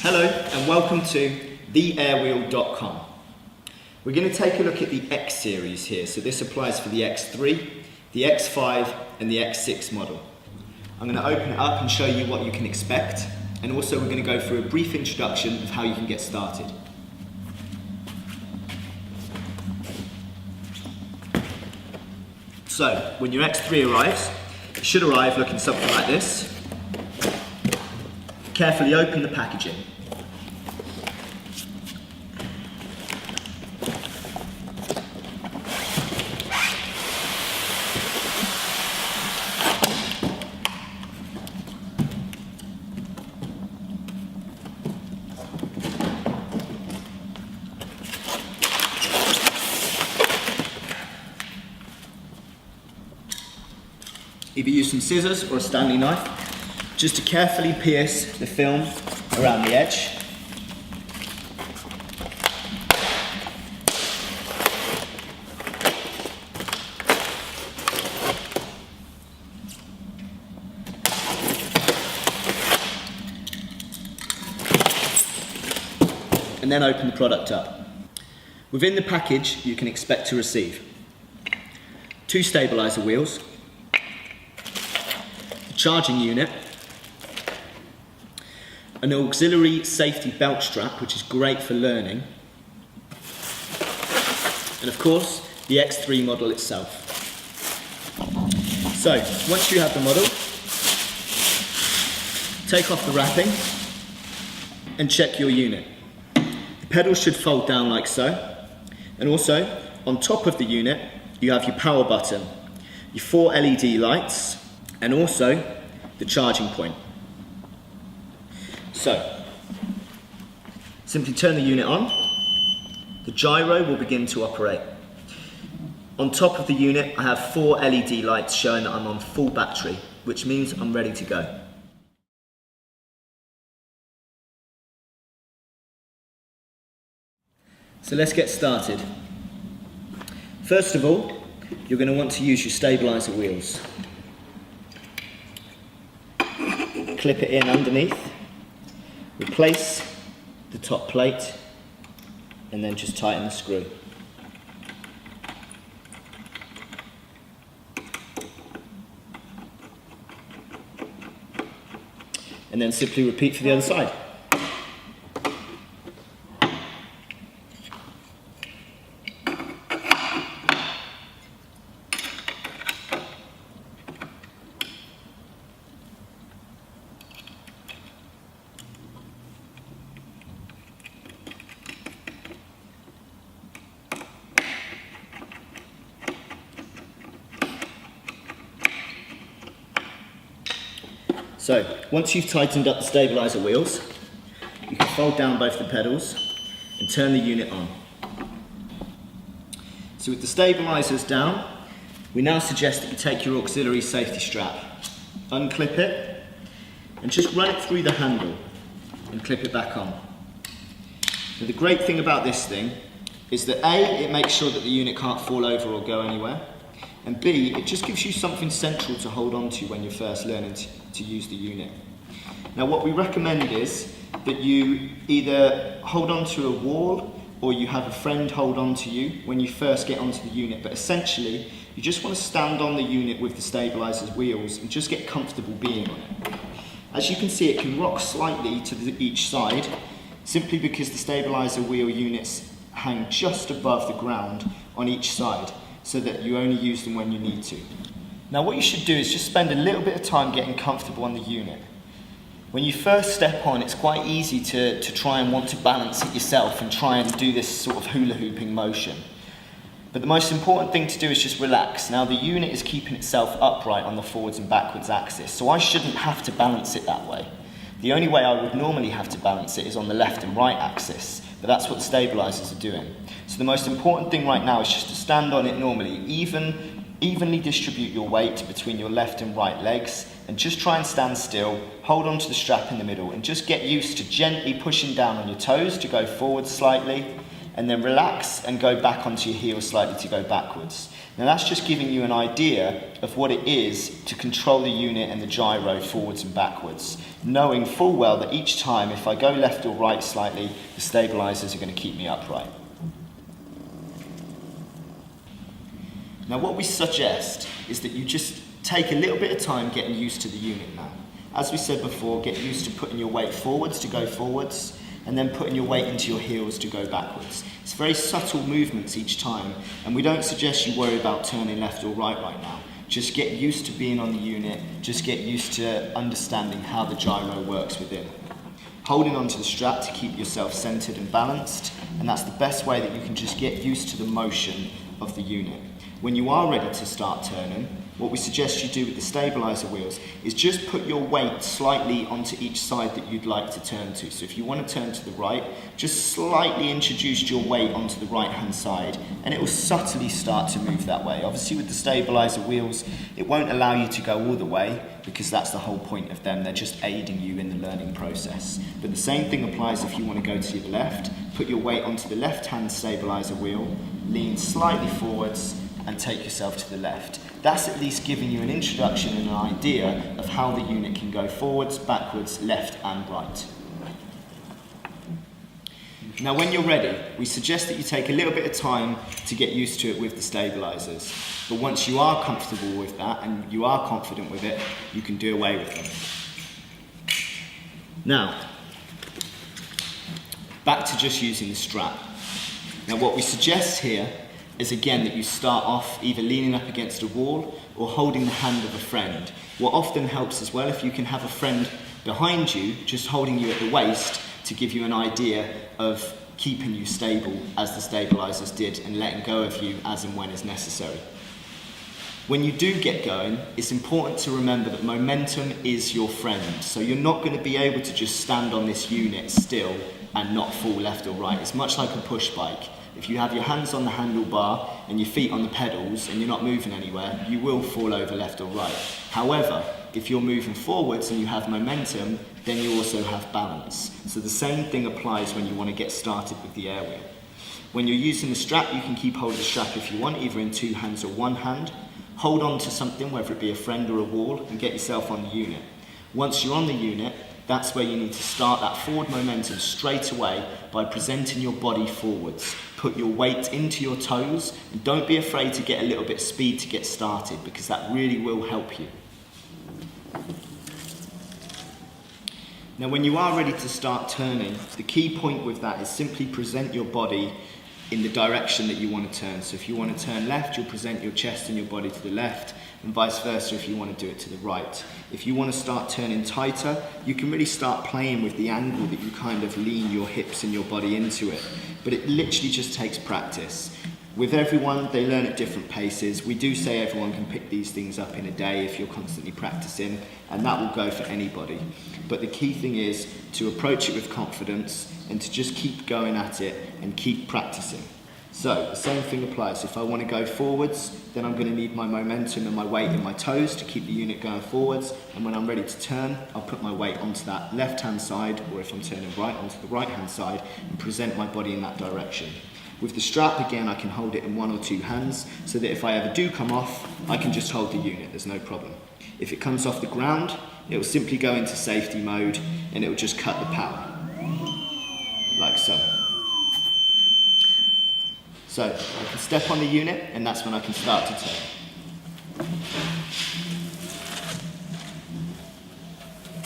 Hello and welcome to theairwheel.com. We're going to take a look at the X series here. So this applies for the X3, the X5 and the X6 model. I'm going to open it up and show you what you can expect, and also we're going to go through a brief introduction of how you can get started. So when your X3 arrives, it should arrive looking something like this. Carefully open the packaging. Either use some scissors or a Stanley knife just to carefully pierce the film around the edge. And then open the product up. Within the package you can expect to receive 2 stabilizer wheels, charging unit, an auxiliary safety belt strap, which is great for learning, and of course the X3 model itself. So once you have the model, take off the wrapping and check your unit. The pedals should fold down like so, and also on top of the unit you have your power button, your 4 LED lights, and also the charging point. So, simply turn the unit on. The gyro will begin to operate. On top of the unit, I have 4 LED lights showing that I'm on full battery, which means I'm ready to go. So let's get started. First of all, you're going to want to use your stabilizer wheels. Clip it in underneath, replace the top plate, and then just tighten the screw. And then simply repeat for the other side. So, once you've tightened up the stabilizer wheels, you can fold down both the pedals and turn the unit on. So with the stabilizers down, we now suggest that you take your auxiliary safety strap, unclip it, and just run it through the handle and clip it back on. Now the great thing about this thing is that A, it makes sure that the unit can't fall over or go anywhere, and B, it just gives you something central to hold on to when you're first learning to use the unit. Now what we recommend is that you either hold on to a wall or you have a friend hold on to you when you first get onto the unit, but essentially you just want to stand on the unit with the stabilizer's wheels and just get comfortable being on it. As you can see, it can rock slightly to each side simply because the stabilizer wheel units hang just above the ground on each side, so that you only use them when you need to. Now what you should do is just spend a little bit of time getting comfortable on the unit. When you first step on, it's quite easy to try and want to balance it yourself and try and do this sort of hula hooping motion. But the most important thing to do is just relax. Now the unit is keeping itself upright on the forwards and backwards axis, so I shouldn't have to balance it that way. The only way I would normally have to balance it is on the left and right axis, but that's what the stabilizers are doing. So the most important thing right now is just to stand on it normally, evenly distribute your weight between your left and right legs, and just try and stand still, hold on to the strap in the middle, and just get used to gently pushing down on your toes to go forward slightly, and then relax and go back onto your heels slightly to go backwards. Now that's just giving you an idea of what it is to control the unit and the gyro forwards and backwards, knowing full well that each time if I go left or right slightly, the stabilizers are going to keep me upright. Now what we suggest is that you just take a little bit of time getting used to the unit now. As we said before, get used to putting your weight forwards to go forwards, and then putting your weight into your heels to go backwards. It's very subtle movements each time, and we don't suggest you worry about turning left or right now. Just get used to being on the unit, just get used to understanding how the gyro works within. Holding onto the strap to keep yourself centered and balanced, and that's the best way that you can just get used to the motion of the unit. When you are ready to start turning, what we suggest you do with the stabilizer wheels is just put your weight slightly onto each side that you'd like to turn to. So if you want to turn to the right, just slightly introduce your weight onto the right hand side and it will subtly start to move that way. Obviously with the stabilizer wheels, it won't allow you to go all the way because that's the whole point of them. They're just aiding you in the learning process. But the same thing applies if you want to go to your left. Put your weight onto the left hand stabilizer wheel, lean slightly forwards and take yourself to the left. That's at least giving you an introduction and an idea of how the unit can go forwards, backwards, left and right. Now when you're ready, we suggest that you take a little bit of time to get used to it with the stabilizers. But once you are comfortable with that and you are confident with it, you can do away with them. Now, back to just using the strap. Now what we suggest here is again that you start off either leaning up against a wall or holding the hand of a friend. What often helps as well, if you can have a friend behind you just holding you at the waist to give you an idea of keeping you stable as the stabilizers did and letting go of you as and when is necessary. When you do get going, it's important to remember that momentum is your friend. So you're not going to be able to just stand on this unit still and not fall left or right. It's much like a push bike. If you have your hands on the handlebar and your feet on the pedals and you're not moving anywhere, you will fall over left or right. However, if you're moving forwards and you have momentum, then you also have balance. So the same thing applies when you want to get started with the Airwheel. When you're using the strap, you can keep hold of the strap if you want, either in two hands or one hand. Hold on to something, whether it be a friend or a wall, and get yourself on the unit. Once you're on the unit, that's where you need to start that forward momentum straight away by presenting your body forwards. Put your weight into your toes and don't be afraid to get a little bit of speed to get started because that really will help you. Now when you are ready to start turning, the key point with that is simply present your body in the direction that you want to turn. So if you want to turn left, you'll present your chest and your body to the left, and vice versa if you want to do it to the right. If you want to start turning tighter, you can really start playing with the angle that you kind of lean your hips and your body into it. But it literally just takes practice. With everyone, they learn at different paces. We do say everyone can pick these things up in a day if you're constantly practicing, and that will go for anybody. But the key thing is to approach it with confidence and to just keep going at it and keep practicing. So the same thing applies. If I want to go forwards, then I'm going to need my momentum and my weight in my toes to keep the unit going forwards. And when I'm ready to turn, I'll put my weight onto that left-hand side, or if I'm turning right, onto the right-hand side, and present my body in that direction. With the strap, again, I can hold it in one or two hands, so that if I ever do come off, I can just hold the unit, there's no problem. If it comes off the ground, it will simply go into safety mode, and it will just cut the power. Like so. So I can step on the unit and that's when I can start to turn.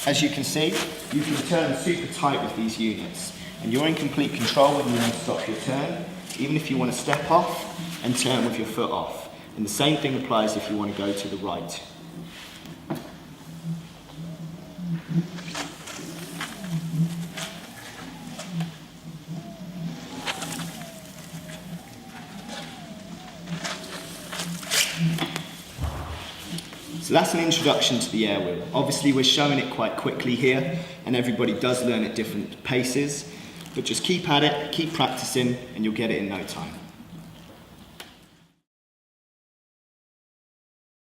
As you can see, you can turn super tight with these units and you're in complete control when you want to stop your turn, even if you want to step off and turn with your foot off. And the same thing applies if you want to go to the right. So that's an introduction to the Airwheel. Obviously we're showing it quite quickly here and everybody does learn at different paces, but just keep at it, keep practicing and you'll get it in no time.